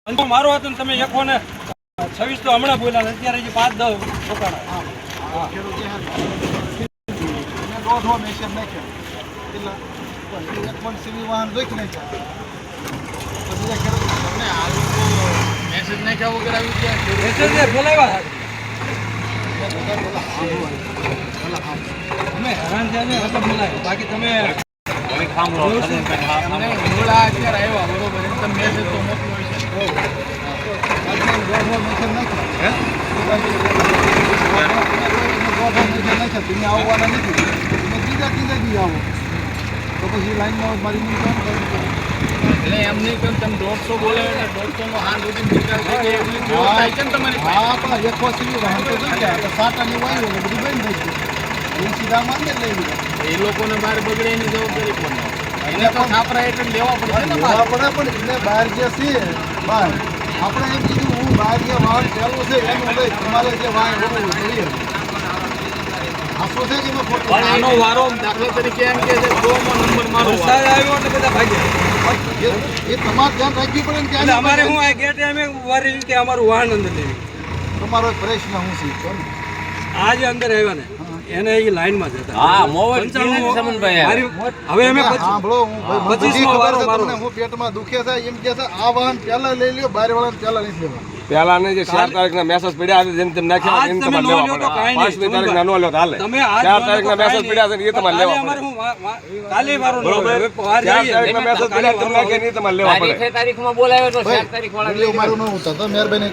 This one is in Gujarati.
મારો હતો ને તમે 126 તો હમણાં બોલ્યા અત્યારે જે 5-10 રોકાણા. દોઢો મેસેજ નાખ્યો એટલે એક પણ સીવી વાહન જોઈ નાખ્યા પછી તમને આ લોકો મેસેજ નાખ્યા વગર આવી ગયા મેસેજ બોલાવ્યા અમે હેરાન થયા ને એટલે બોલાવ્યા બાકી તમે મોડા અત્યારે આવ્યા બરોબર એમ તમે મેસેજ તો મોકલો છે દોઢો મેસેજ નાખ્યા તમે આવવાના નથી તમે બીજા દી આવો તો પછી લાઈનમાં મારી કામ કરવું એટલે એમ નહીં કે તમે 150 બોલે એટલે 150 નો હાથ સુધી નિકાલ થઈ જાય એવી થાય છે ને તમારી હા પણ 180 વાહન તો થઈ ગયા તો 7 ની વાયુ એટલે બધું બંધ થઈ ગયું એ સીધા માંગે લઈ લીધા એ લોકોને બહાર બગડે એની જવાબદારી કોની એને તો છાપરા એટલે લેવા પડે ને લેવા પડે પણ એટલે બહાર જે છે બહાર આપણે એમ કીધું હું બહાર જે વાહન ચાલુ છે એનું લઈ તમારે જે વાહન હોવું જોઈએ આનો વારો દાખલા તરીકે એમ કે છે 100 મો નંબર મારો આવ્યો એટલે બધા ભાગ્યા એ તમારે ધ્યાન રાખવી પડે ને એટલે અમારે હું આ ગેટે અમે વારી કે અમારું વાહન અંદર લેવી તમારો પ્રશ્ન હું છે આ જે અંદર આવ્યા ને એને એ લાઈનમાં જતા હા મોવર સમનભાઈ હવે અમે સાંભળો હું 25 વાર તમને હું પેટમાં દુખે છે એમ કે છે આ વાહન પહેલા લઈ લ્યો બાર વાળાને પહેલા નહીં લેવા પેલા ને જે 4 તારીખના મેસેજ પડ્યા છે જેમ તેમ નાખ્યા એને તમારે લેવા પડે 5મી તારીખના નો લ્યો તો હાલે 4 તારીખના મેસેજ પડ્યા છે એ તમારે લેવા પડે કાલે મારો બરોબર 4 તારીખના મેસેજ પડ્યા તમે નાખ્યા એ તમારે લેવા પડે 5 તારીખમાં બોલાવ્યો તો 4 તારીખ વાળા મારું ન હોતા તો મહેરબાની